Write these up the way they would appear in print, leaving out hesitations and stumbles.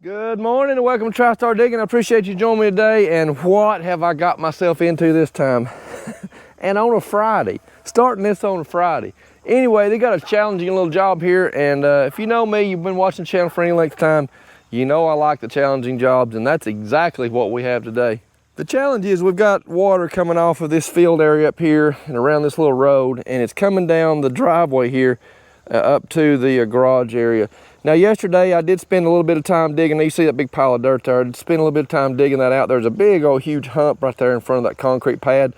Good morning and welcome to Tristar Digging. I appreciate you joining me today. And what have I got myself into this time? And on a Friday, starting this on a Friday. Anyway, they got a challenging little job here. And if you know me, you've been watching the channel for any length of time, you know I like the challenging jobs, and that's exactly what we have today. The challenge is we've got water coming off of this field area up here and around this little road, and it's coming down the driveway here up to the garage area. Now yesterday I did spend a little bit of time digging. You see that big pile of dirt there. I did spend a little bit of time digging that out. There's a big old huge hump right there in front of that concrete pad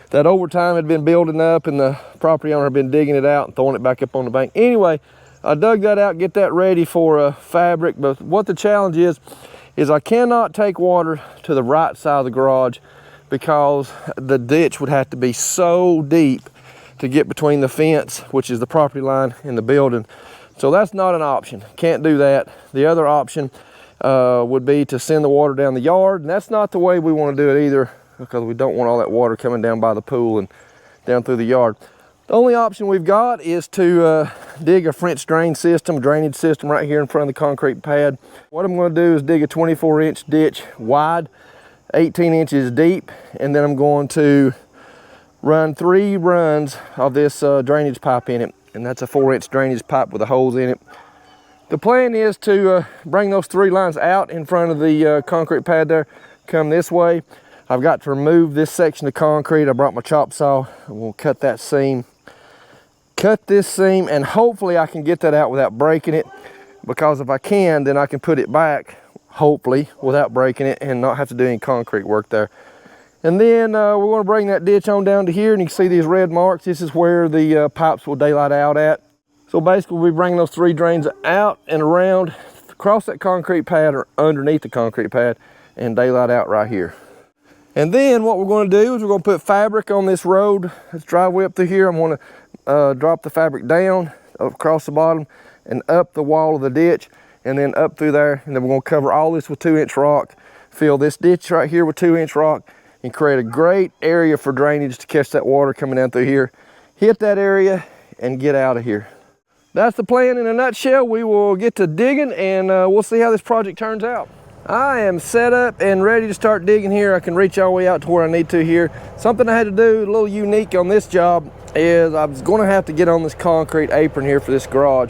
that over time had been building up, and the property owner had been digging it out and throwing it back up on the bank. Anyway, I dug that out, get that ready for fabric. But what the challenge is I cannot take water to the right side of the garage because the ditch would have to be so deep to get between the fence, which is the property line, and the building. So that's not an option. Can't do that. The other option would be to send the water down the yard, and that's not the way we want to do it either, because we don't want all that water coming down by the pool and down through the yard. The only option we've got is to dig a French drainage system right here in front of the concrete pad. What I'm going to do is dig a 24-inch ditch wide, 18 inches deep, and then I'm going to run 3 runs of this drainage pipe in it. And that's a 4-inch drainage pipe with the holes in it. The plan is to bring those 3 lines out in front of the concrete pad there, come this way. I've got to remove this section of concrete. I brought my chop saw. I'm gonna cut that seam, cut this seam, and hopefully I can get that out without breaking it, because if I can, then I can put it back, hopefully, without breaking it and not have to do any concrete work there. And then we're going to bring that ditch on down to here, and you can see these red marks. This is where the pipes will daylight out at. So basically we bring those 3 drains out and around, across that concrete pad or underneath the concrete pad, and daylight out right here. And then what we're going to do is we're going to put fabric on this road, this driveway up through here. I'm going to drop the fabric down across the bottom and up the wall of the ditch, and then up through there. And then we're going to cover all this with 2-inch rock, fill this ditch right here with 2-inch rock, and create a great area for drainage to catch that water coming down through here, hit that area, and get out of here. That's the plan in a nutshell. We will get to digging, and we'll see how this project turns out. I am set up and ready to start digging here. I can reach all the way out to where I need to here. Something I had to do a little unique on this job is I was going to have to get on this concrete apron here for this garage.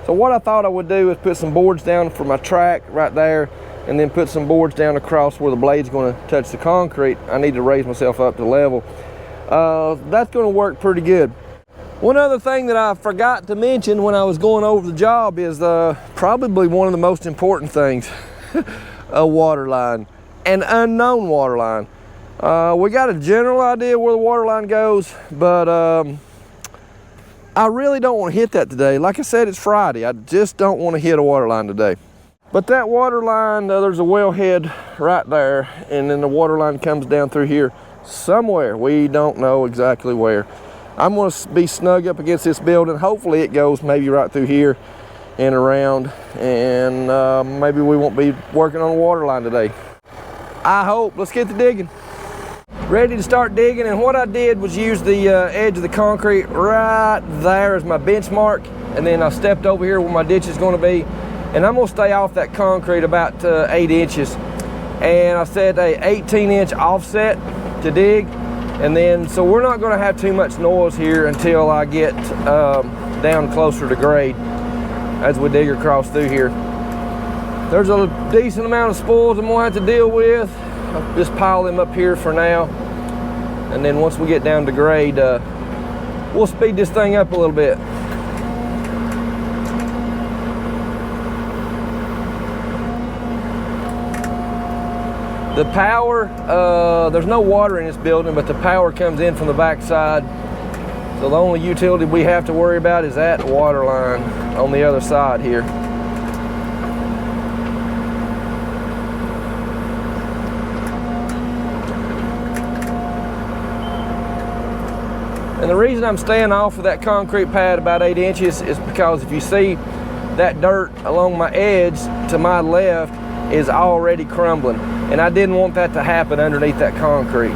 So what I thought I would do is put some boards down for my track right there, and then put some boards down across where the blade's going to touch the concrete. I need to raise myself up to level. That's going to work pretty good. One other thing that I forgot to mention when I was going over the job is probably one of the most important things, a water line, an unknown water line. We got a general idea where the water line goes, but I really don't want to hit that today. Like I said, it's Friday. I just don't want to hit a water line today. But that water line, there's a wellhead right there, and then the water line comes down through here somewhere. We don't know exactly where. I'm going to be snug up against this building. Hopefully it goes maybe right through here and around, and maybe we won't be working on a water line today. I hope. Let's get to digging. Ready to start digging, and what I did was use the edge of the concrete right there as my benchmark, and then I stepped over here where my ditch is going to be. And I'm going to stay off that concrete about 8 inches. And I set a 18-inch offset to dig. And then, so we're not going to have too much noise here until I get down closer to grade as we dig across through here. There's a decent amount of spoils I'm going to have to deal with. I'll just pile them up here for now. And then once we get down to grade, we'll speed this thing up a little bit. The power, there's no water in this building, but the power comes in from the back side. So the only utility we have to worry about is that water line on the other side here. And the reason I'm staying off of that concrete pad about 8 inches is because if you see that dirt along my edge to my left is already crumbling, and I didn't want that to happen underneath that concrete.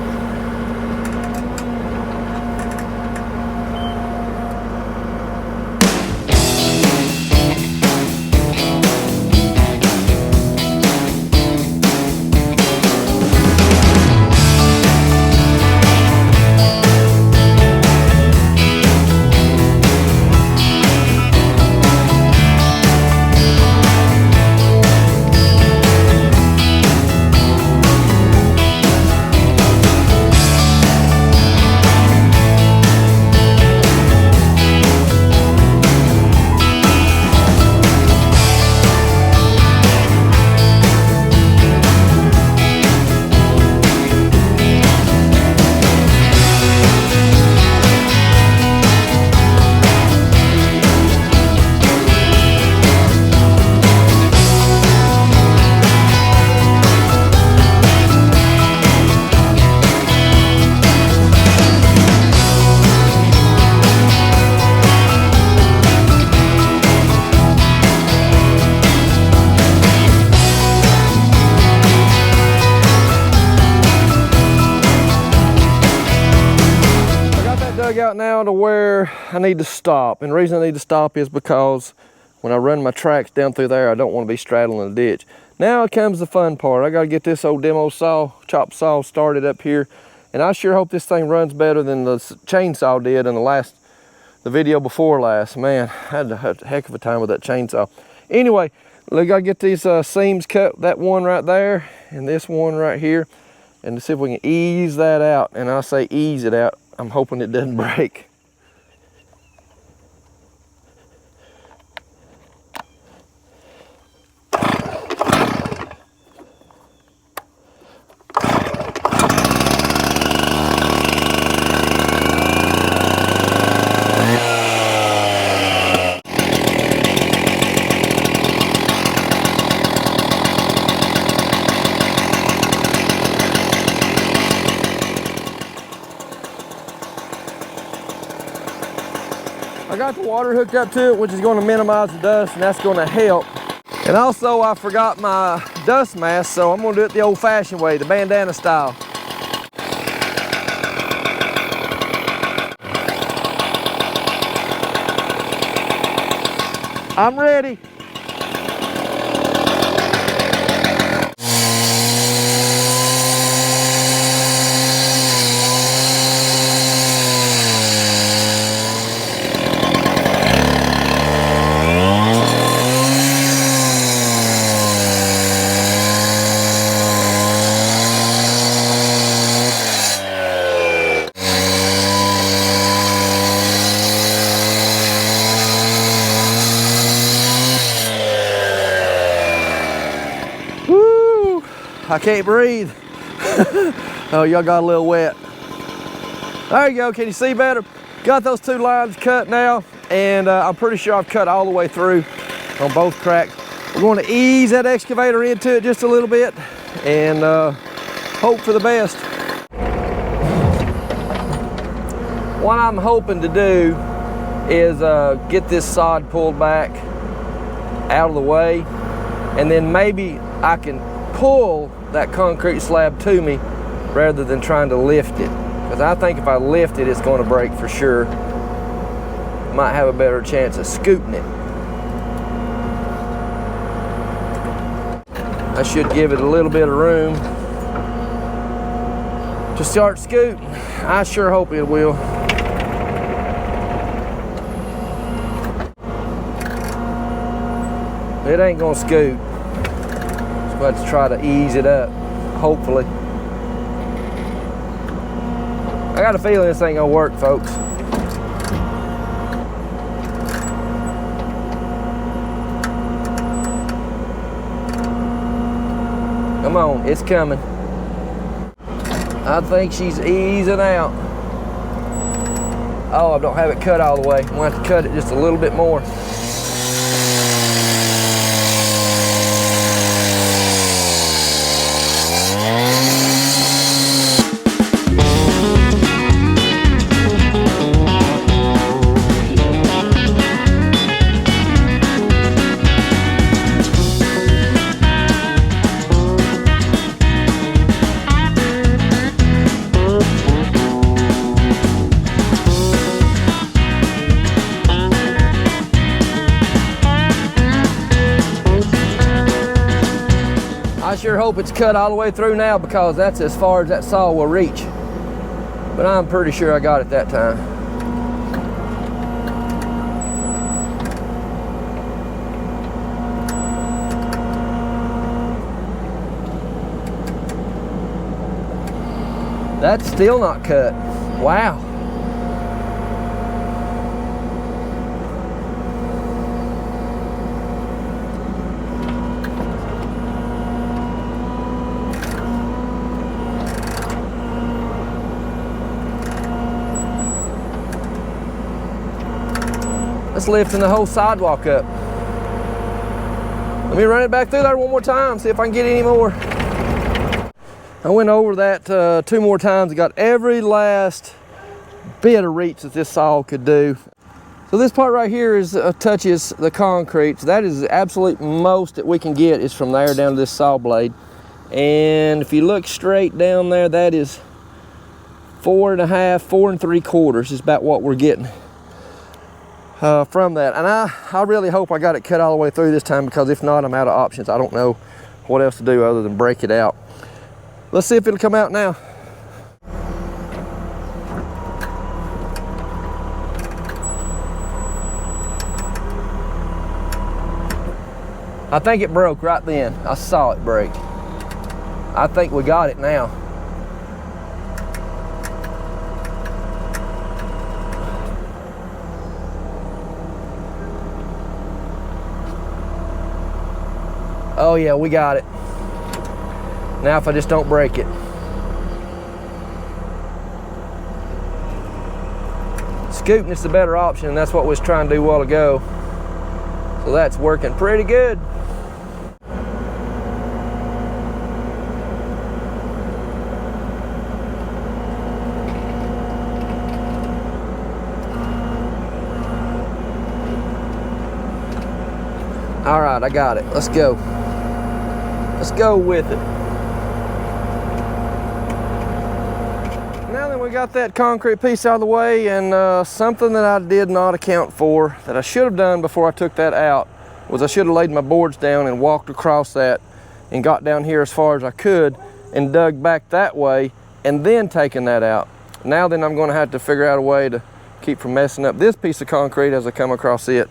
dug out now to where I need to stop. And the reason I need to stop is because when I run my tracks down through there, I don't want to be straddling the ditch. Now comes the fun part. I got to get this old demo saw, chop saw started up here. And I sure hope this thing runs better than the chainsaw did in the video before last. Man, I had a heck of a time with that chainsaw. Anyway, we got to get these seams cut, that one right there and this one right here, and to see if we can ease that out. And I say ease it out, I'm hoping it doesn't break. I got the water hooked up to it, which is going to minimize the dust, and that's going to help. And also, I forgot my dust mask, so I'm going to do it the old-fashioned way, the bandana style. I'm ready. I can't breathe. Oh, y'all got a little wet. There you go, can you see better? Got those two lines cut now, and I'm pretty sure I've cut all the way through on both cracks. We're going to ease that excavator into it just a little bit and hope for the best. What I'm hoping to do is get this sod pulled back out of the way, and then maybe I can pull that concrete slab to me rather than trying to lift it. Because I think if I lift it, it's going to break for sure. Might have a better chance of scooting it. I should give it a little bit of room to start scooting. I sure hope it will. It ain't gonna scoot. We'll have to try to ease it up, hopefully. I got a feeling this ain't gonna work, folks. Come on, it's coming. I think she's easing out. Oh, I don't have it cut all the way. I'm gonna have to cut it just a little bit more. I sure hope it's cut all the way through now, because that's as far as that saw will reach. But I'm pretty sure I got it that time. That's still not cut. Wow. It's lifting the whole sidewalk up. Let me run it back through there one more time, see if I can get any more. I went over that 2 more times and got every last bit of reach that this saw could do. So this part right here is touches the concrete. So that is the absolute most that we can get is from there down to this saw blade. And if you look straight down there, that is 4.5, 4 3/4 is about what we're getting from that. And I really hope I got it cut all the way through this time, because if not, I'm out of options. I don't know what else to do other than break it out. Let's see if it'll come out now. I think it broke right then. I saw it break. I think we got it now. Oh yeah, we got it. Now if I just don't break it. Scooting is the better option, and that's what we was trying to do a while ago. So that's working pretty good. All right, I got it. Let's go. Let's go with it. Now that we got that concrete piece out of the way, and something that I did not account for that I should have done before I took that out was I should have laid my boards down and walked across that and got down here as far as I could and dug back that way and then taken that out. Now then I'm going to have to figure out a way to keep from messing up this piece of concrete as I come across it.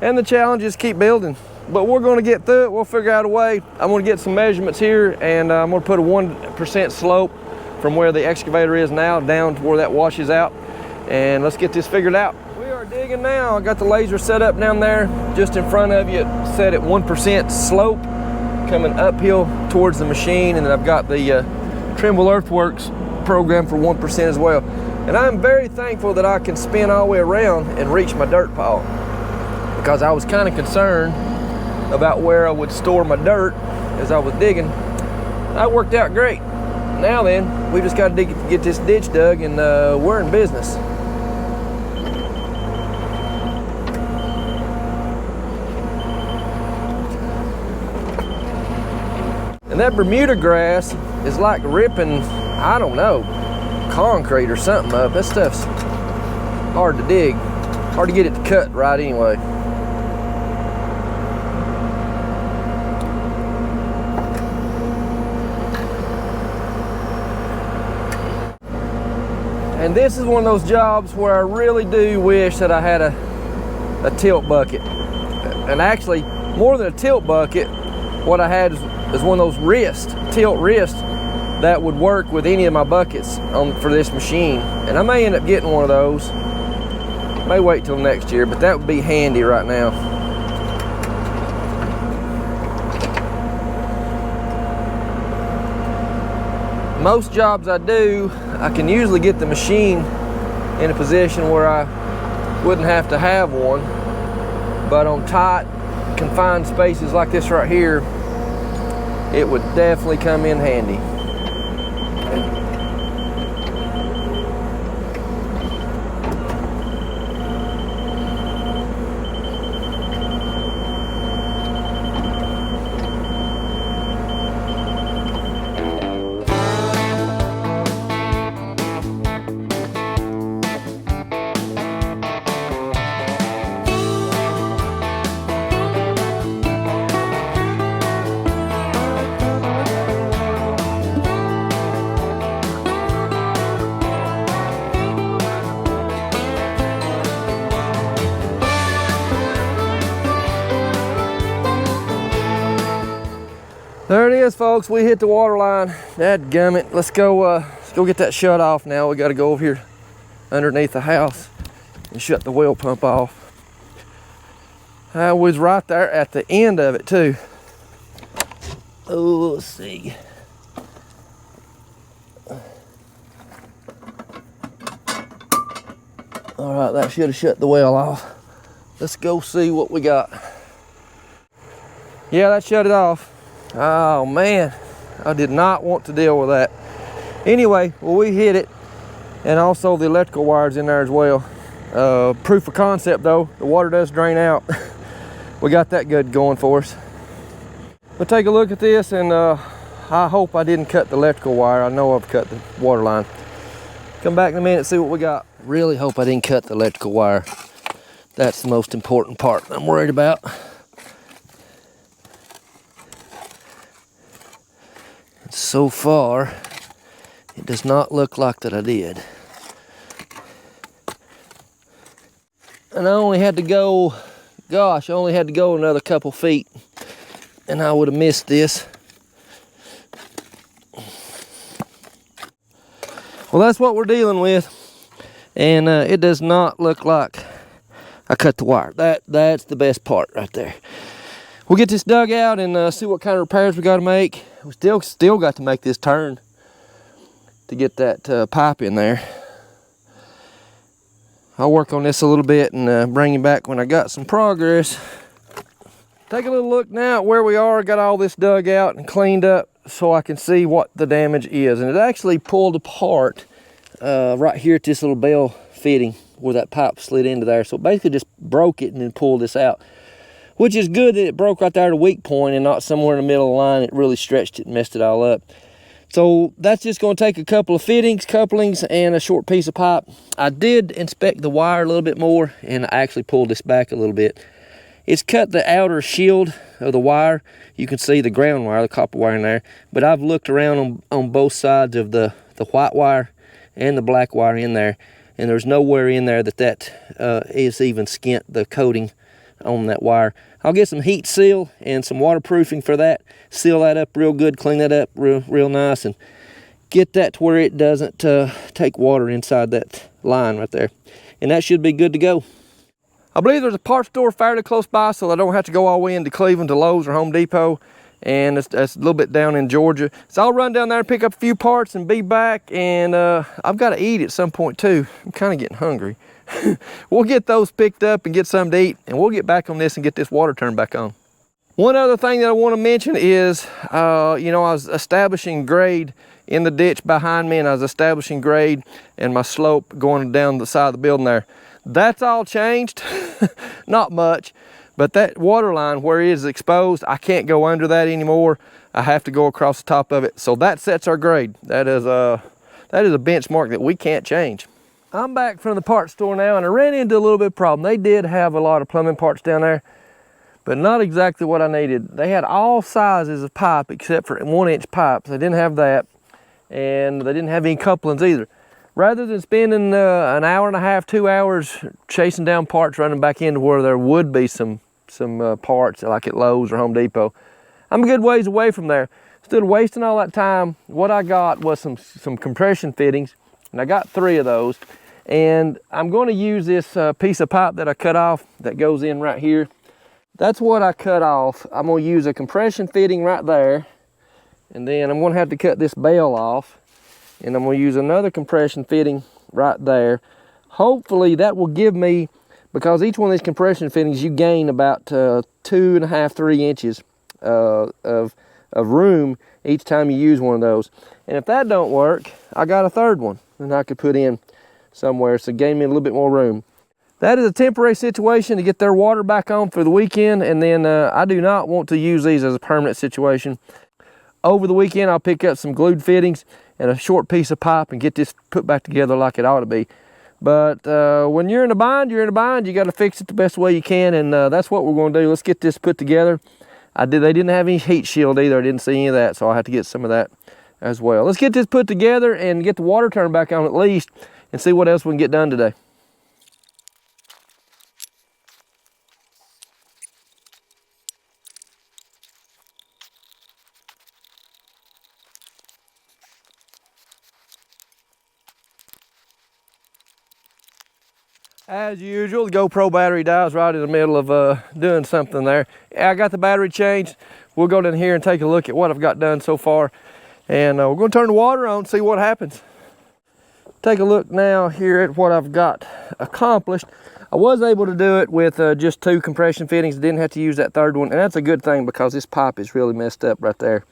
And the challenge is keep building, but we're going to get through it. We'll figure out a way. I'm going to get some measurements here, and I'm going to put a 1% slope from where the excavator is now down to where that washes out, and let's get this figured out. We are digging now. I got the laser set up down there just in front of you, set at 1% slope coming uphill towards the machine, and then I've got the Trimble Earthworks program for 1% as well. And I'm very thankful that I can spin all the way around and reach my dirt pile, because I was kind of concerned about where I would store my dirt as I was digging. That worked out great. Now then, we just got to get this ditch dug, and we're in business. And that Bermuda grass is like ripping, I don't know, concrete or something up. That stuff's hard to dig, hard to get it to cut right anyway. And this is one of those jobs where I really do wish that I had a tilt bucket. And actually, more than a tilt bucket, what I had is one of those tilt wrists that would work with any of my buckets for this machine. And I may end up getting one of those. May wait till next year, but that would be handy right now. Most jobs I do, I can usually get the machine in a position where I wouldn't have to have one, but on tight, confined spaces like this right here, it would definitely come in handy. There it is, folks. We hit the water line. Dadgummit. Let's go get that shut off now. We got to go over here underneath the house and shut the well pump off. I was right there at the end of it too. Oh, let's see. All right, that should have shut the well off. Let's go see what we got. Yeah, that shut it off. Oh man, I did not want to deal with that. Anyway, well, we hit it, and also the electrical wires in there as well. Proof of concept though, the water does drain out. We got that good going for us. We'll take a look at this, and I hope I didn't cut the electrical wire. I know I've cut the water line. Come back in a minute and see what we got. Really hope I didn't cut the electrical wire. That's the most important part I'm worried about. And so far, it does not look like that I did. And I only had to go, gosh, I only had to go another couple feet and I would have missed this. Well, that's what we're dealing with. And it does not look like I cut the wire. That's the best part right there. We'll get this dug out and see what kind of repairs we got to make. We still got to make this turn to get that pipe in there. I'll work on this a little bit and bring you back when I got some progress. Take a little look now at where we are. Got all this dug out and cleaned up so I can see what the damage is. And it actually pulled apart right here at this little bell fitting where that pipe slid into there. So it basically just broke it and then pulled this out, which is good that it broke right there at a weak point and not somewhere in the middle of the line. It really stretched it and messed it all up. So that's just going to take a couple of fittings, couplings, and a short piece of pipe. I did inspect the wire a little bit more, and I actually pulled this back a little bit. It's cut the outer shield of the wire. You can see the ground wire, the copper wire in there. But I've looked around on both sides of the white wire and the black wire in there, and there's nowhere in there that is even skint the coating on that wire. I'll get some heat seal and some waterproofing for that. Seal that up real good, clean that up real nice, and get that to where it doesn't take water inside that line right there. And that should be good to go. I believe there's a parts store fairly close by, so I don't have to go all the way into Cleveland to Lowe's or Home Depot. And it's a little bit down in Georgia. So I'll run down there and pick up a few parts and be back. And I've got to eat at some point too. I'm kind of getting hungry. We'll get those picked up and get something to eat, and we'll get back on this and get this water turned back on. One other thing that I want to mention is, you know, I was establishing grade in the ditch behind me, and I was establishing grade and my slope going down the side of the building there. That's all changed, not much, but that water line where it is exposed, I can't go under that anymore. I have to go across the top of it. So that sets our grade. That is a benchmark that we can't change. I'm back from the parts store now, and I ran into a little bit of problem. They did have a lot of plumbing parts down there, but not exactly what I needed. They had all sizes of pipe except for 1-inch pipes. They didn't have that, and they didn't have any couplings either. Rather than spending an hour and a half, 2 hours chasing down parts, running back into where there would be some parts like at Lowe's or Home Depot, I'm a good ways away from there. Instead of wasting all that time, what I got was some compression fittings, and I got 3 of those. And I'm going to use this piece of pipe that I cut off that goes in right here. That's what I cut off. I'm going to use a compression fitting right there, and then I'm going to have to cut this bell off, and I'm going to use another compression fitting right there. Hopefully that will give me, because each one of these compression fittings you gain about 2.5, 3 inches of room each time you use one of those. And if that don't work, I got a third one that I could put in somewhere, so it gave me a little bit more room. That is a temporary situation to get their water back on for the weekend, and then I do not want to use these as a permanent situation. Over the weekend, I'll pick up some glued fittings and a short piece of pipe and get this put back together like it ought to be. But when you're in a bind, you're in a bind. You got to fix it the best way you can, and that's what we're going to do. Let's get this put together. They didn't have any heat shield either. I didn't see any of that, so I'll have to get some of that as well. Let's get this put together and get the water turned back on at least, and see what else we can get done today. As usual, the GoPro battery dies right in the middle of doing something there. I got the battery changed. We'll go down here and take a look at what I've got done so far, and we're going to turn the water on and see what happens. Take a look now here at what I've got accomplished. I was able to do it with just 2 compression fittings. I didn't have to use that third one, and that's a good thing because this pipe is really messed up right there.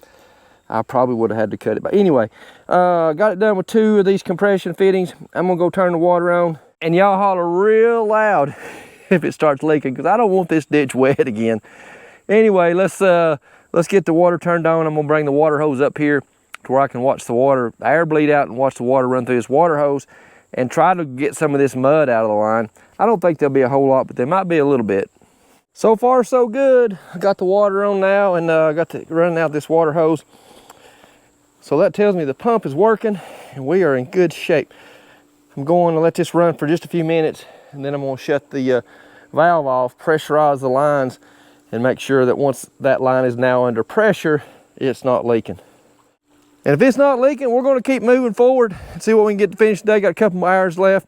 I probably would have had to cut it, but anyway, got it done with 2 of these compression fittings. I'm gonna go turn the water on, and y'all holler real loud if it starts leaking, because I don't want this ditch wet again. Anyway, let's get the water turned on. I'm gonna bring the water hose up here to where I can watch the water, the air bleed out and watch the water run through this water hose and try to get some of this mud out of the line. I don't think there'll be a whole lot, but there might be a little bit. So far, so good. I got the water on now, and I got to running out this water hose. So that tells me the pump is working and we are in good shape. I'm going to let this run for just a few minutes, and then I'm going to shut the valve off, pressurize the lines, and make sure that once that line is now under pressure, it's not leaking. And if it's not leaking, we're going to keep moving forward and see what we can get to finish today. Got a couple more hours left.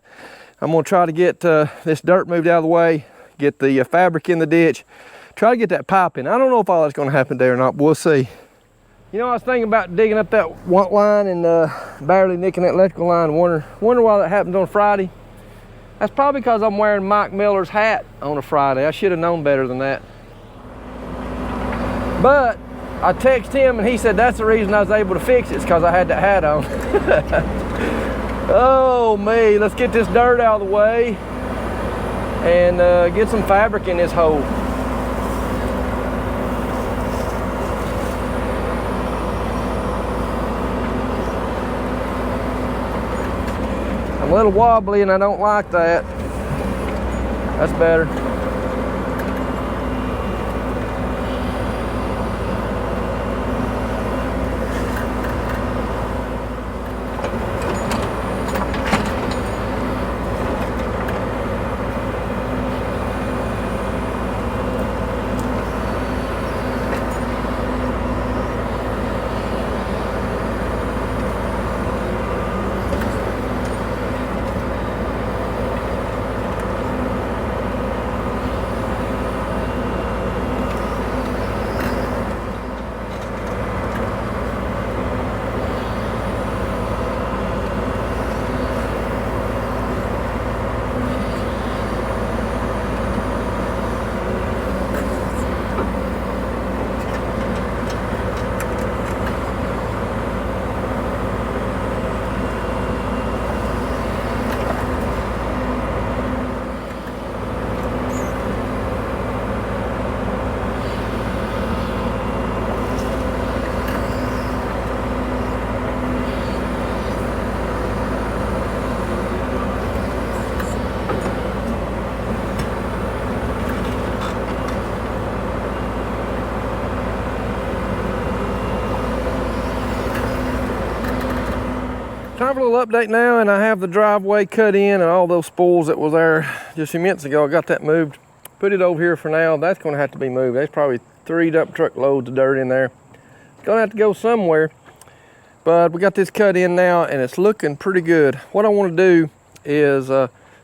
I'm going to try to get this dirt moved out of the way, get the fabric in the ditch, try to get that pipe in. I don't know if all that's going to happen there or not, but we'll see. You know, I was thinking about digging up that waterline and barely nicking that electrical line. Wonder why that happened on Friday. That's probably because I'm wearing Mike Miller's hat on a Friday. I should have known better than that. But I texted him and he said that's the reason I was able to fix it, because I had that hat on. Oh me, let's get this dirt out of the way and get some fabric in this hole. I'm a little wobbly and I don't like that. That's better. Time for a little update now, and I have the driveway cut in and all those spoils that was there just a few minutes ago. I got that moved, put it over here for now. That's going to have to be moved. There's probably 3 dump truck loads of dirt in there. It's going to have to go somewhere, but we got this cut in now and it's looking pretty good. What I want to do is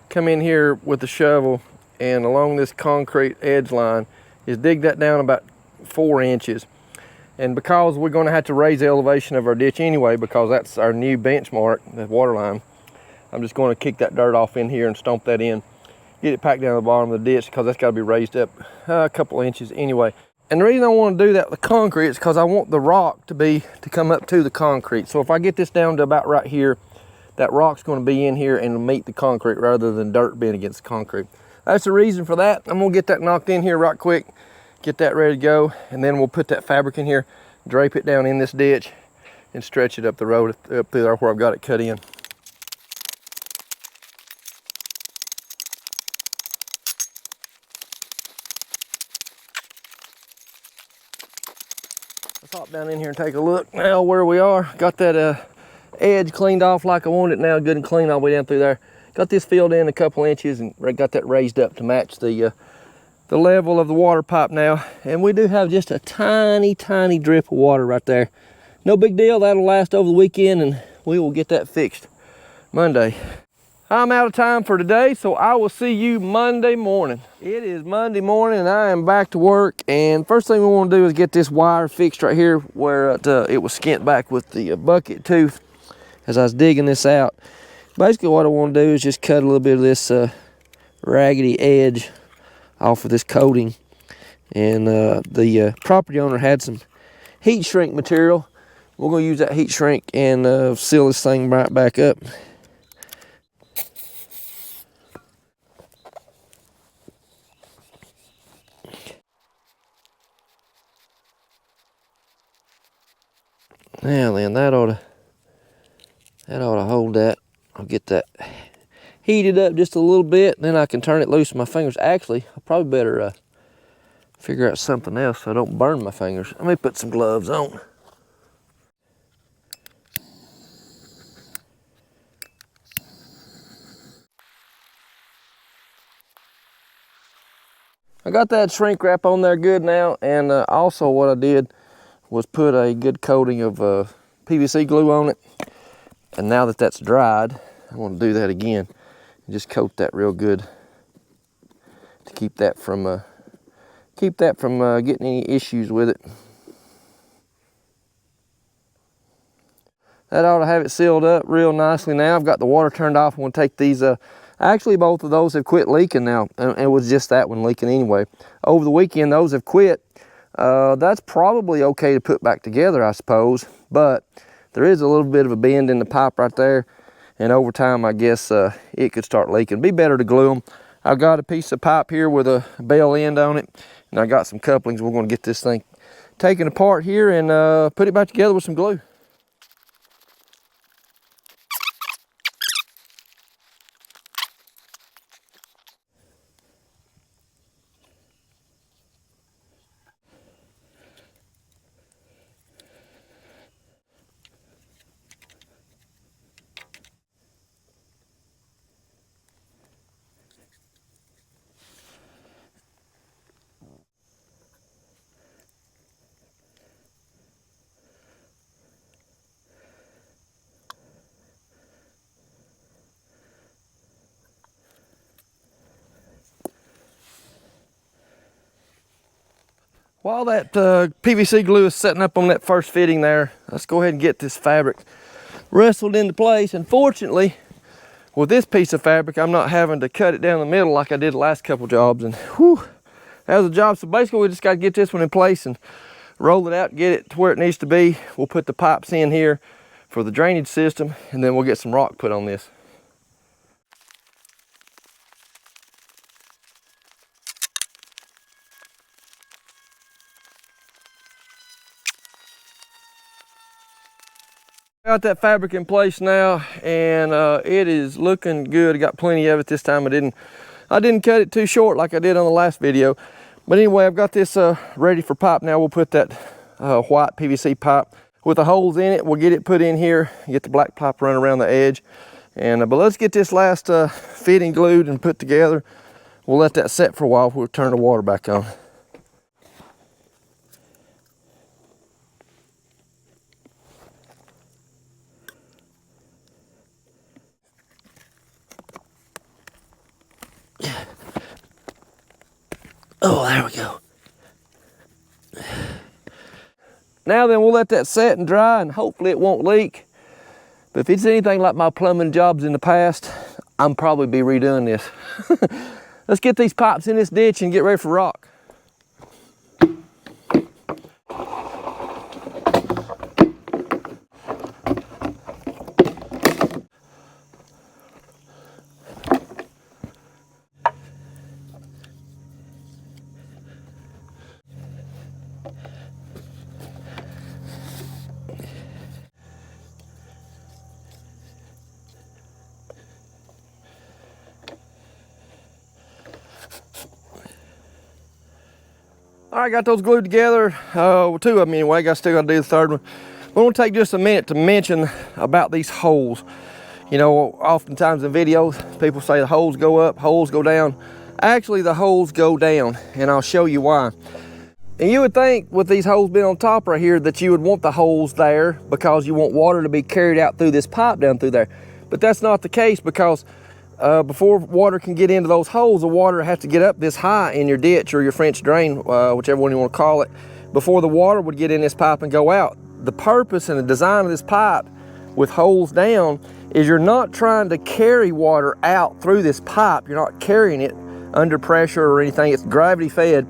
come in here with the shovel and along this concrete edge line is dig that down about 4 inches. And because we're going to have to raise the elevation of our ditch anyway, because that's our new benchmark, the water line, I'm just going to kick that dirt off in here and stomp that in, get it packed down to the bottom of the ditch, because that's got to be raised up a couple inches anyway. And the reason I want to do that with the concrete is because I want the rock to come up to the concrete. So if I get this down to about right here, that rock's going to be in here and meet the concrete rather than dirt being against the concrete. That's the reason for that. I'm going to get that knocked in here right quick, get that ready to go, and then we'll put that fabric in here, drape it down in this ditch, and stretch it up the road up through there where I've got it cut in. Let's hop down in here and take a look now where we are. Got that edge cleaned off like I want it now, good and clean all the way down through there. Got this filled in a couple inches and got that raised up to match the level of the water pipe now. And we do have just a tiny drip of water right there. No big deal, that'll last over the weekend and we will get that fixed Monday. I'm out of time for today, so I will see you Monday morning. It is Monday morning and I am back to work, and first thing we want to do is get this wire fixed right here where it was skint back with the bucket tooth as I was digging this out. Basically what I want to do is just cut a little bit of this raggedy edge off of this coating, and the property owner had some heat shrink material. We're going to use that heat shrink and seal this thing right back up. Now then, that ought to hold that. I'll get that heated up just a little bit, then I can turn it loose with my fingers. Actually, I probably better figure out something else so I don't burn my fingers. Let me put some gloves on. I got that shrink wrap on there good now, and also what I did was put a good coating of PVC glue on it. And now that that's dried, I want to do that again and just coat that real good to keep that from getting any issues with it. That ought to have it sealed up real nicely now. I've got the water turned off. I'm going to take these, actually both of those have quit leaking now. And it was just that one leaking anyway. Over the weekend, those have quit. That's probably okay to put back together, I suppose. But there is a little bit of a bend in the pipe right there. And over time, I guess it could start leaking. Be better to glue them. I've got a piece of pipe here with a bell end on it. And I got some couplings. We're going to get this thing taken apart here and put it back together with some glue. While that PVC glue is setting up on that first fitting there, let's go ahead and get this fabric wrestled into place. And fortunately, with this piece of fabric, I'm not having to cut it down the middle like I did the last couple jobs. And whew, that was a job. So basically, we just got to get this one in place and roll it out, get it to where it needs to be. We'll put the pipes in here for the drainage system, and then we'll get some rock put on this. Got that fabric in place now, and it is looking good. I got plenty of it this time. I didn't cut it too short like I did on the last video. But anyway, I've got this ready for pipe now. We'll put that white PVC pipe with the holes in it. We'll get it put in here, get the black pipe run around the edge. And but let's get this last fitting glued and put together. We'll let that set for a while. We'll turn the water back on. Oh, there we go. Now then, we'll let that set and dry, and hopefully it won't leak. But if it's anything like my plumbing jobs in the past, I'm probably be redoing this. Let's get these pipes in this ditch and get ready for rock. All right, got those glued together. Well, two of them anyway. Still got to do the third one. We're going to take just a minute to mention about these holes. You know, oftentimes in videos, people say the holes go up, holes go down. Actually, the holes go down, and I'll show you why. And you would think with these holes being on top right here that you would want the holes there because you want water to be carried out through this pipe down through there. But that's not the case, because before water can get into those holes, the water has to get up this high in your ditch or your French drain, whichever one you want to call it, before the water would get in this pipe and go out. The purpose and the design of this pipe with holes down is you're not trying to carry water out through this pipe. You're not carrying it under pressure or anything. It's gravity fed.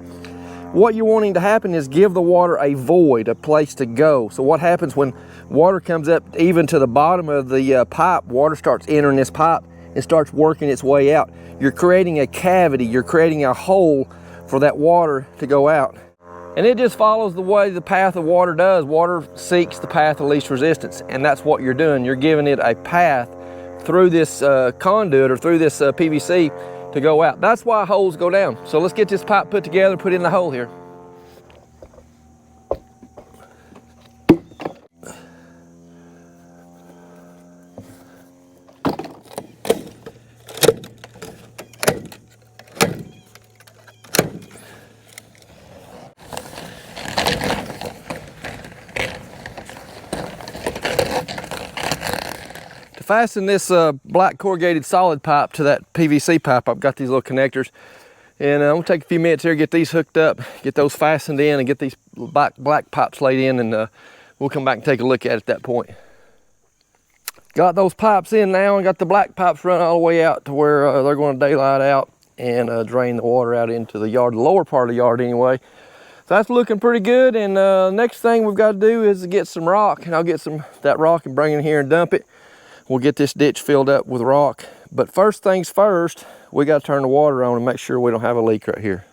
What you're wanting to happen is give the water a void, a place to go. So what happens when water comes up even to the bottom of the pipe, water starts entering this pipe, it starts working its way out. You're creating a cavity, you're creating a hole for that water to go out. And it just follows the way the path of water does. Water seeks the path of least resistance, and that's what you're doing. You're giving it a path through this conduit or through this PVC to go out. That's why holes go down. So let's get this pipe put together, put it in the hole here. Fasten this black corrugated solid pipe to that PVC pipe. I've got these little connectors, and I'm gonna take a few minutes here, get these hooked up, get those fastened in, and get these black pipes laid in, and we'll come back and take a look at that point. Got those pipes in now, and got the black pipes running all the way out to where they're going to daylight out and drain the water out into the yard, the lower part of the yard anyway. So that's looking pretty good, and next thing we've got to do is get some rock, and I'll get that rock and bring it in here and dump it. We'll get this ditch filled up with rock. But first things first, we got to turn the water on and make sure we don't have a leak right here.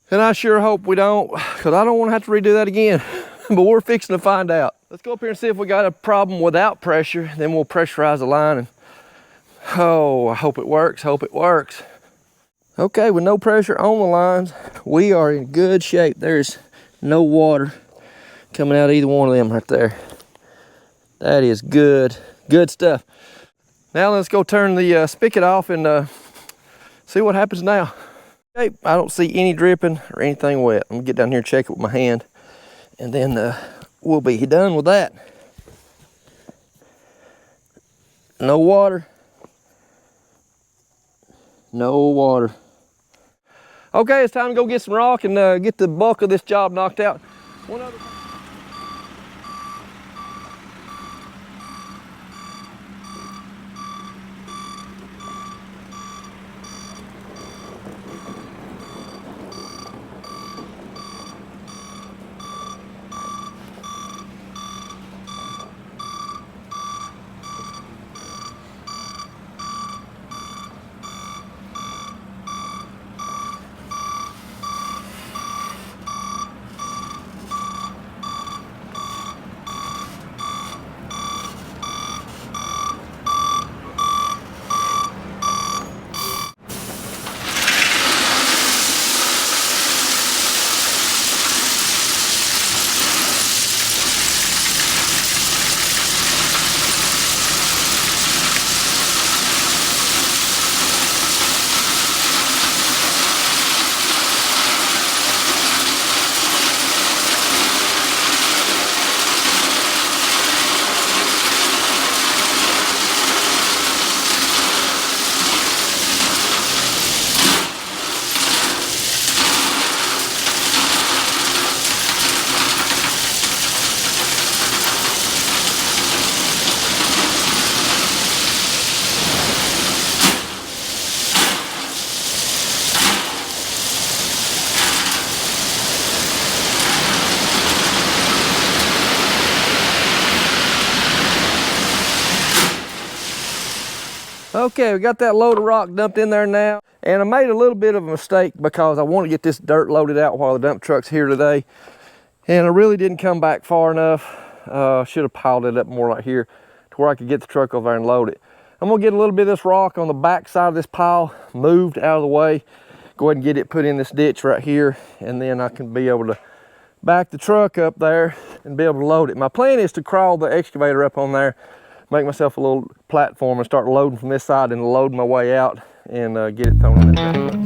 And I sure hope we don't, because I don't want to have to redo that again. But we're fixing to find out. Let's go up here and see if we got a problem without pressure. Then we'll pressurize the line. And oh, I hope it works, hope it works. Okay, with no pressure on the lines, we are in good shape. There's no water coming out of either one of them right there. That is good, good stuff. Now let's go turn the spigot off and see what happens now. Okay, I don't see any dripping or anything wet. I'm gonna get down here and check it with my hand, and then we'll be done with that. No water. No water. Okay, it's time to go get some rock and get the bulk of this job knocked out. One other Okay, we got that load of rock dumped in there now. And I made a little bit of a mistake because I want to get this dirt loaded out while the dump truck's here today. And I really didn't come back far enough. Should have piled it up more like here to where I could get the truck over there and load it. I'm gonna get a little bit of this rock on the back side of this pile moved out of the way. Go ahead and get it put in this ditch right here. And then I can be able to back the truck up there and be able to load it. My plan is to crawl the excavator up on there, make myself a little platform and start loading from this side and load my way out and get it thrown in there.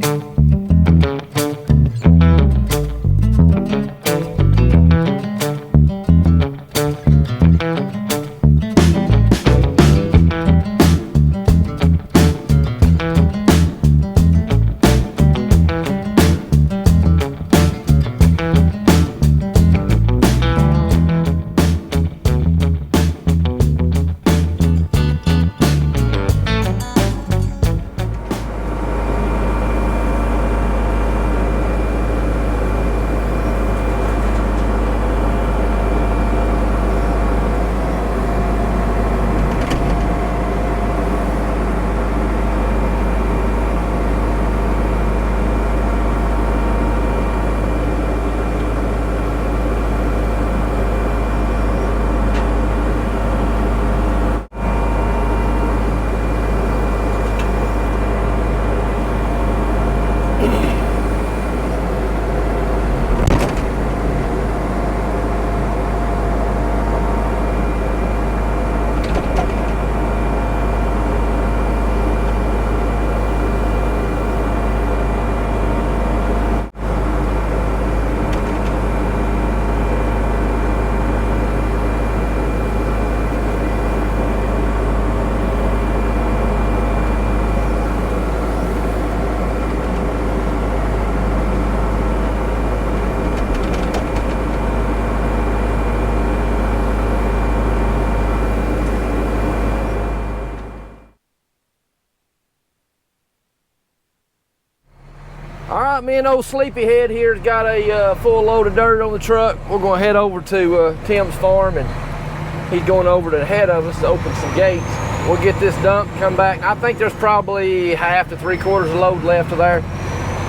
right, me and old Sleepyhead here's got a full load of dirt on the truck. We're going to head over to Tim's farm, and he's going over to the head of us to open some gates. We'll get this dumped, come back. I think there's probably half to 3/4 of load left of there.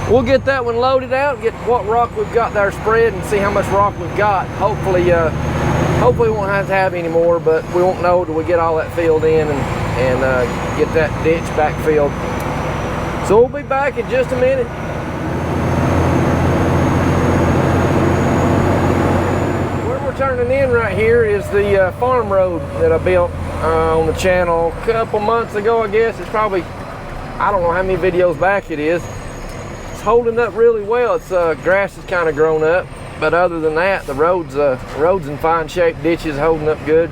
We'll get that one loaded out, get what rock we've got there spread, and see how much rock we've got. Hopefully we won't have to have any more, but we won't know till we get all that filled in and get that ditch back filled. So we'll be back in just a minute. Where we're turning in right here is the farm road that I built on the channel a couple months ago, I guess. It's probably, I don't know how many videos back it is. It's holding up really well. It's grass has kind of grown up, but other than that, the road's in fine shape. Ditch is holding up good.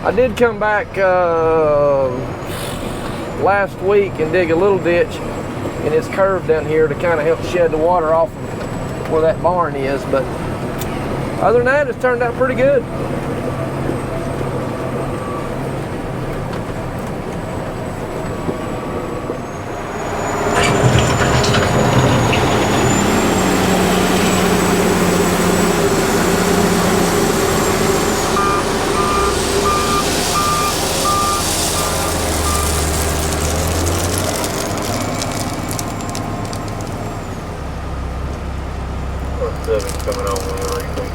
I did come back last week and dig a little ditch, and it's curved down here to kind of help shed the water off of where that barn is. But other than that, it's turned out pretty good. Coming on with everything.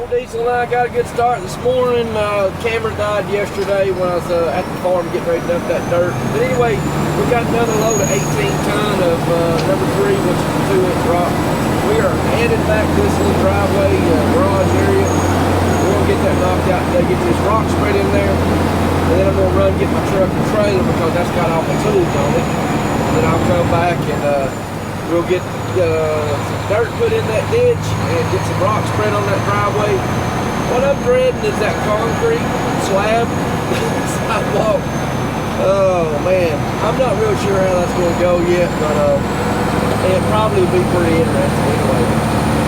Diesel and I got a good start this morning. Camera died yesterday when I was at the farm getting ready to dump that dirt. But anyway, we got another load of 18 ton of number 3, which is a 2-inch rock. We are headed back to this little driveway garage area. We're gonna get that knocked out today, get this rock spread in there, and then I'm gonna run get my truck and trailer because that's got all my tools on it. And then I'll come back and we'll get some dirt put in that ditch and get some rock spread on that driveway. What I'm dreading is that concrete slab sidewalk. Oh man, I'm not real sure how that's going to go yet, but it'll probably be pretty interesting anyway.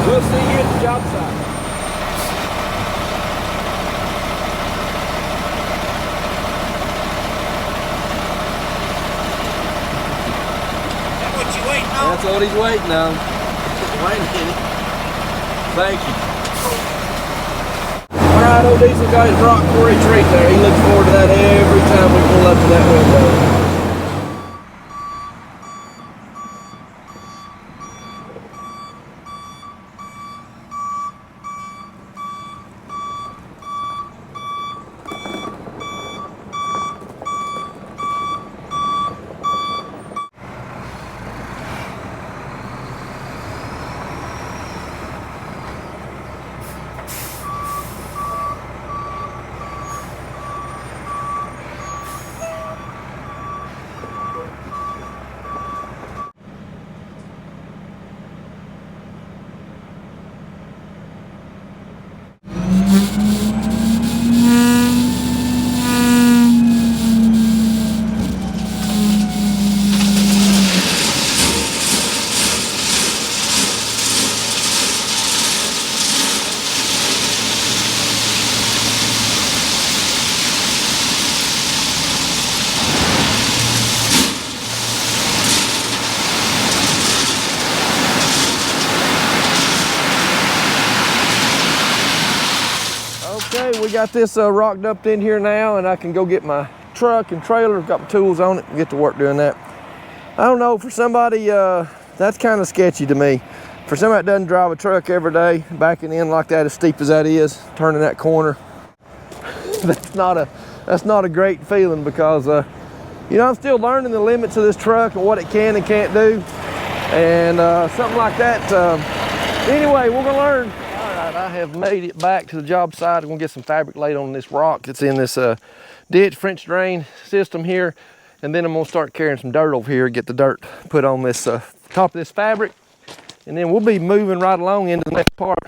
We'll see you at the job site. That's what he's waiting on. Wait a minute. Thank you. Alright, old Diesel got his rock quarry treat there. He looks forward to that every time we pull up to that window. we got this rocked up in here now, and I can go get my truck and trailer, got my tools on it, and get to work doing that. I don't know, for somebody, that's kind of sketchy to me. For somebody that doesn't drive a truck every day, backing in like that, as steep as that is, turning that corner, that's not a great feeling, because you know, I'm still learning the limits of this truck and what it can and can't do, and something like that. Anyway, we're gonna learn. All right, I have made it back to the job site. I'm gonna get some fabric laid on this rock that's in this ditch French drain system here, and then I'm gonna start carrying some dirt over here, get the dirt put on this top of this fabric, and then we'll be moving right along into the next part.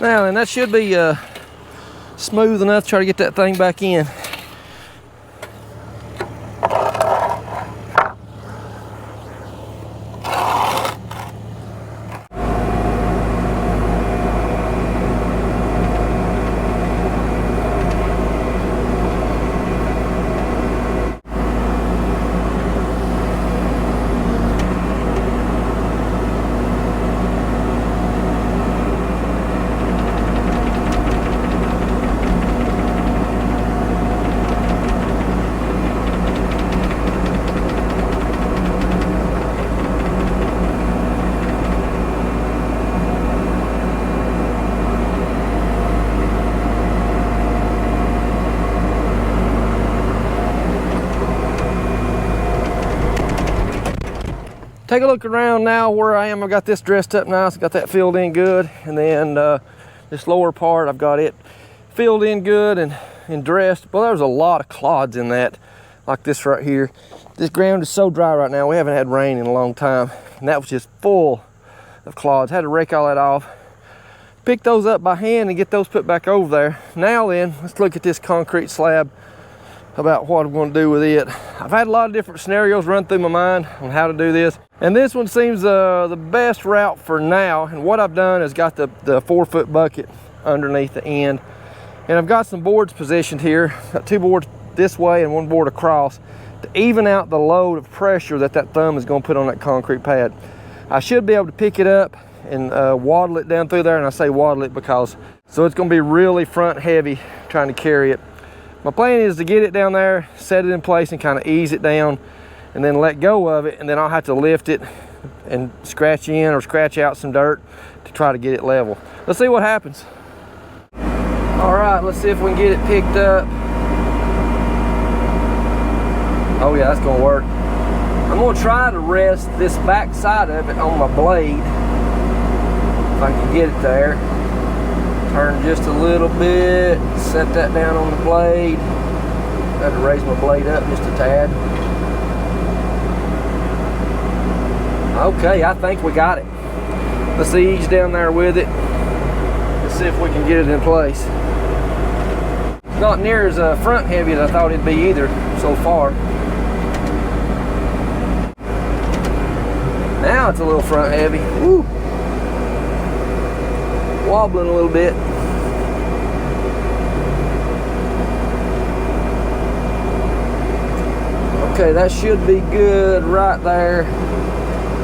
Now, and that should be smooth enough to try to get that thing back in. Take a look around now where I am. I've got this dressed up nice, got that filled in good, and then this lower part, I've got it filled in good and dressed. Well, there's a lot of clods in that, like this right here. This ground is so dry right now. We haven't had rain in a long time, and that was just full of clods. Had to rake all that off, pick those up by hand and get those put back over there. Now then, let's look at this concrete slab, about what I'm going to do with it. I've had a lot of different scenarios run through my mind on how to do this, and this one seems the best route for now. And what I've done is got the 4-foot bucket underneath the end, and I've got some boards positioned here. Got 2 boards this way and 1 board across to even out the load of pressure that thumb is going to put on that concrete pad. I should be able to pick it up and waddle it down through there, and I say waddle it because so it's going to be really front heavy trying to carry it. My plan is to get it down there, set it in place, and kind of ease it down, and then let go of it, and then I'll have to lift it and scratch in or scratch out some dirt to try to get it level. Let's see what happens. All right, let's see if we can get it picked up. Oh yeah, that's gonna work. I'm gonna try to rest this back side of it on my blade, if I can get it there. Turn just a little bit, set that down on the blade. Got to raise my blade up just a tad. Okay, I think we got it. Let's ease down there with it. Let's see if we can get it in place. It's not near as front heavy as I thought it'd be either so far. Now it's a little front heavy. Woo. Wobbling a little bit. Okay, that should be good right there.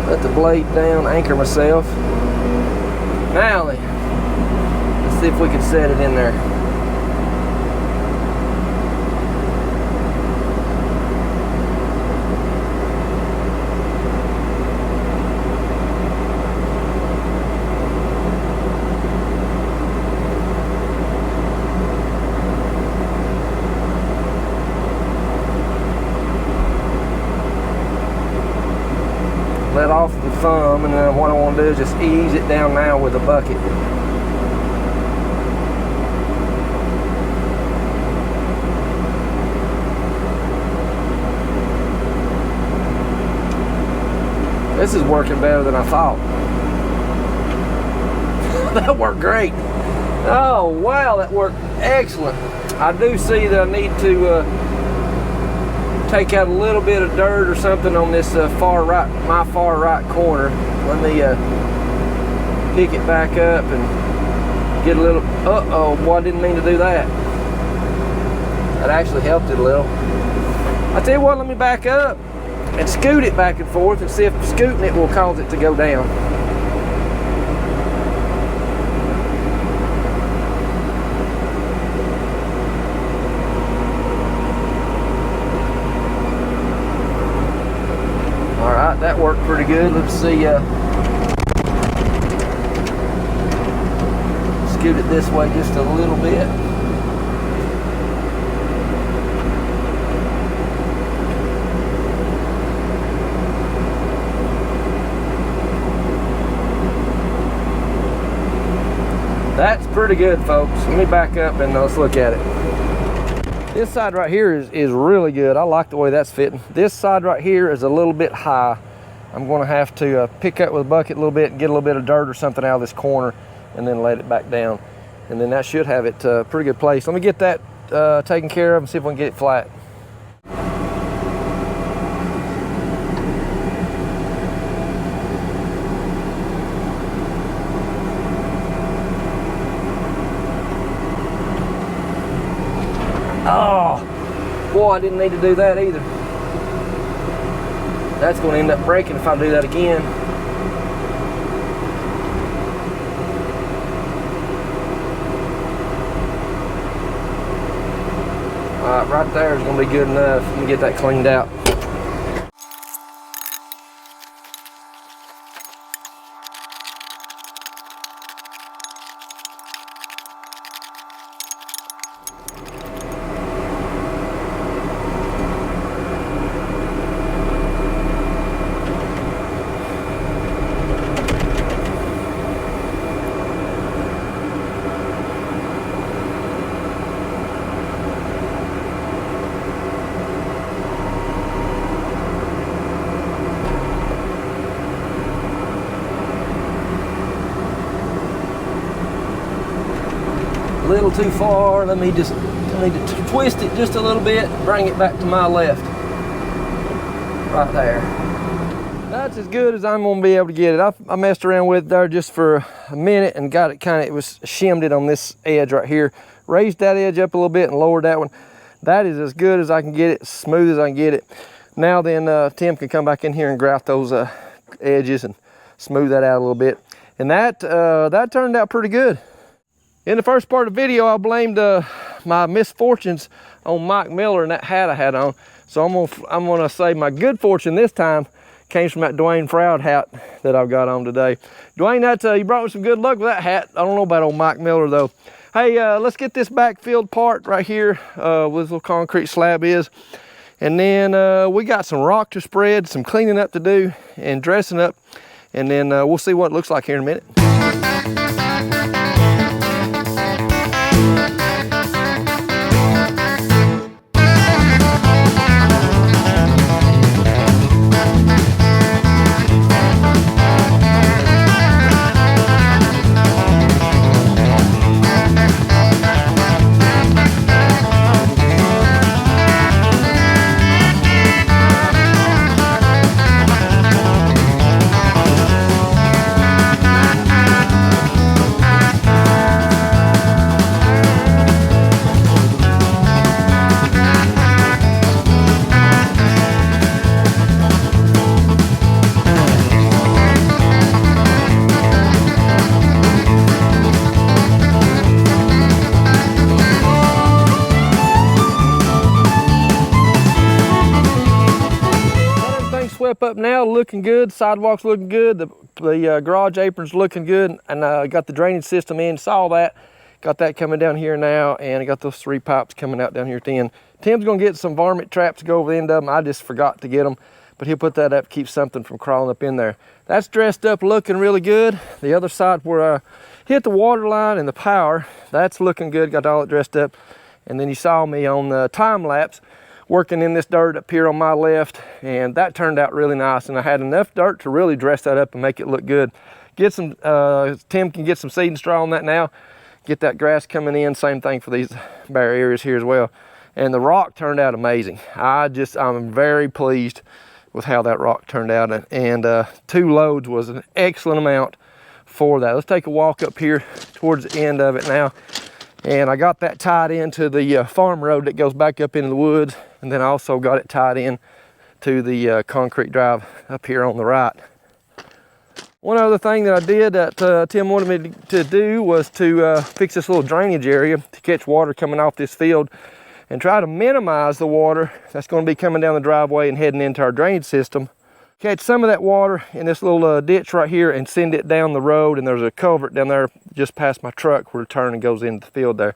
Let the blade down, anchor myself. Now let's see if we can set it in there. Let off the thumb, and then what I want to do is just ease it down now with a bucket. This is working better than I thought. That worked great. Oh wow, that worked excellent. I do see that I need to take out a little bit of dirt or something on this my far right corner. Let me pick it back up and get a little, boy, I didn't mean to do that. That actually helped it a little. I tell you what, let me back up and scoot it back and forth and see if scooting it will cause it to go down. That worked pretty good. Let's see, scoot it this way just a little bit. That's pretty good, folks. Let me back up and let's look at it. This side right here is really good. I like the way that's fitting. This side right here is a little bit high. I'm going to have to pick up with a bucket a little bit and get a little bit of dirt or something out of this corner and then let it back down. And then that should have it pretty good place. Let me get that taken care of and see if we can get it flat. Oh, boy, I didn't need to do that either. That's going to end up breaking if I do that again. All right, right there is going to be good enough. Let me get that cleaned out. A little too far. I need to twist it just a little bit, bring it back to my left. Right there. That's as good as I'm gonna be able to get it. I messed around with it there just for a minute and got it it was shimmed it on this edge right here. Raised that edge up a little bit and lowered that one. That is as good as I can get it, smooth as I can get it. Now then Tim can come back in here and graft those edges and smooth that out a little bit. And that turned out pretty good. In the first part of the video, I blamed my misfortunes on Mike Miller and that hat I had on. So I'm gonna say my good fortune this time came from that Dwayne Froud hat that I've got on today. Dwayne, you brought me some good luck with that hat. I don't know about old Mike Miller though. Hey, let's get this backfilled part right here where this little concrete slab is. And then we got some rock to spread, some cleaning up to do and dressing up. And then we'll see what it looks like here in a minute. setup up now, looking good. Sidewalk's looking good. The garage apron's looking good, and got the drainage system in. Saw that. Got that coming down here now, and I got those 3 pipes coming out down here at the end. Tim's gonna get some varmint traps to go over the end of them. I just forgot to get them, but he'll put that up, keep something from crawling up in there. That's dressed up, looking really good. The other side where I hit the water line and the power, that's looking good. Got all it dressed up. And then you saw me on the time lapse working in this dirt up here on my left, and that turned out really nice. And I had enough dirt to really dress that up and make it look good. Get some, Tim can get some seed and straw on that now. Get that grass coming in. Same thing for these bare areas here as well. And the rock turned out amazing. I'm very pleased with how that rock turned out. And 2 loads was an excellent amount for that. Let's take a walk up here towards the end of it now. And I got that tied into the farm road that goes back up into the woods. And then I also got it tied in to the concrete drive up here on the right. One other thing that I did that Tim wanted me to do was to fix this little drainage area to catch water coming off this field and try to minimize the water that's going to be coming down the driveway and heading into our drainage system. Catch some of that water in this little ditch right here and send it down the road, and there's a culvert down there just past my truck where it turns and goes into the field there.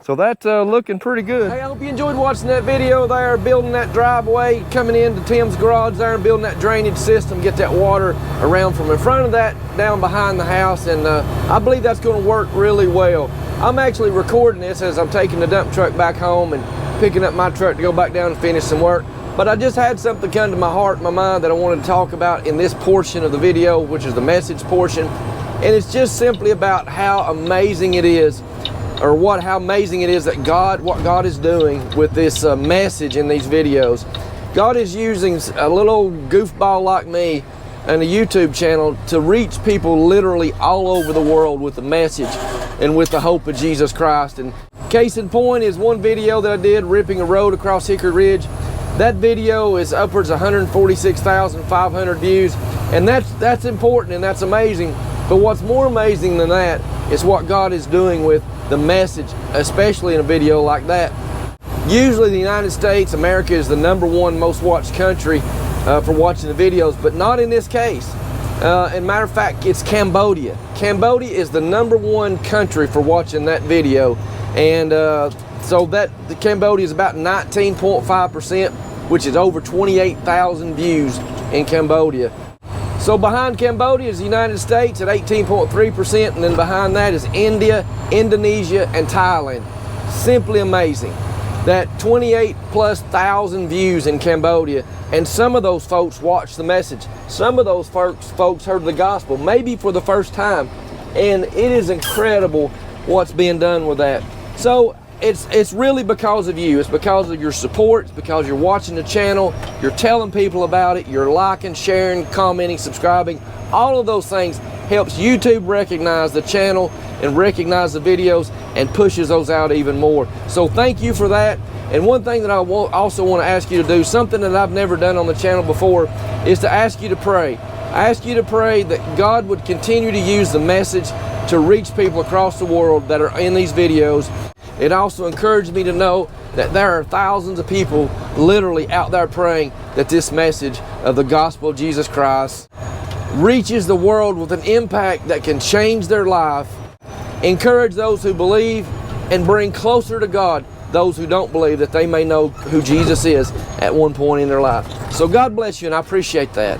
So that's looking pretty good. Hey, I hope you enjoyed watching that video there, building that driveway, coming into Tim's garage there and building that drainage system, get that water around from in front of that down behind the house, and I believe that's going to work really well. I'm actually recording this as I'm taking the dump truck back home and picking up my truck to go back down and finish some work. But I just had something come to my heart and my mind that I wanted to talk about in this portion of the video, which is the message portion. And it's just simply about how amazing it is, or how amazing it is that what God is doing with this message in these videos. God is using a little goofball like me and a YouTube channel to reach people literally all over the world with the message and with the hope of Jesus Christ. And case in point is one video that I did ripping a road across Hickory Ridge. That video is upwards of 146,500 views, and that's important and that's amazing. But what's more amazing than that is what God is doing with the message, especially in a video like that. Usually the United States, America, is the #1 most watched country for watching the videos, but not in this case. And matter of fact, it's Cambodia. Cambodia is the #1 country for watching that video, and so the Cambodia is about 19.5%, which is over 28,000 views in Cambodia. So behind Cambodia is the United States at 18.3%, and then behind that is India, Indonesia, and Thailand. Simply amazing. That 28,000+ views in Cambodia, and some of those folks watched the message. Some of those folks heard the gospel, maybe for the first time, and it is incredible what's being done with that. So it's really because of you. It's because of your support. It's because you're watching the channel, you're telling people about it, you're liking, sharing, commenting, subscribing. All of those things helps YouTube recognize the channel and recognize the videos and pushes those out even more. So thank you for that. And one thing that I also want to ask you to do, something that I've never done on the channel before, is to ask you to pray. I ask you to pray that God would continue to use the message to reach people across the world that are in these videos. It also encouraged me to know that there are thousands of people literally out there praying that this message of the gospel of Jesus Christ reaches the world with an impact that can change their life, encourage those who believe, and bring closer to God those who don't believe, that they may know who Jesus is at one point in their life. So God bless you, and I appreciate that.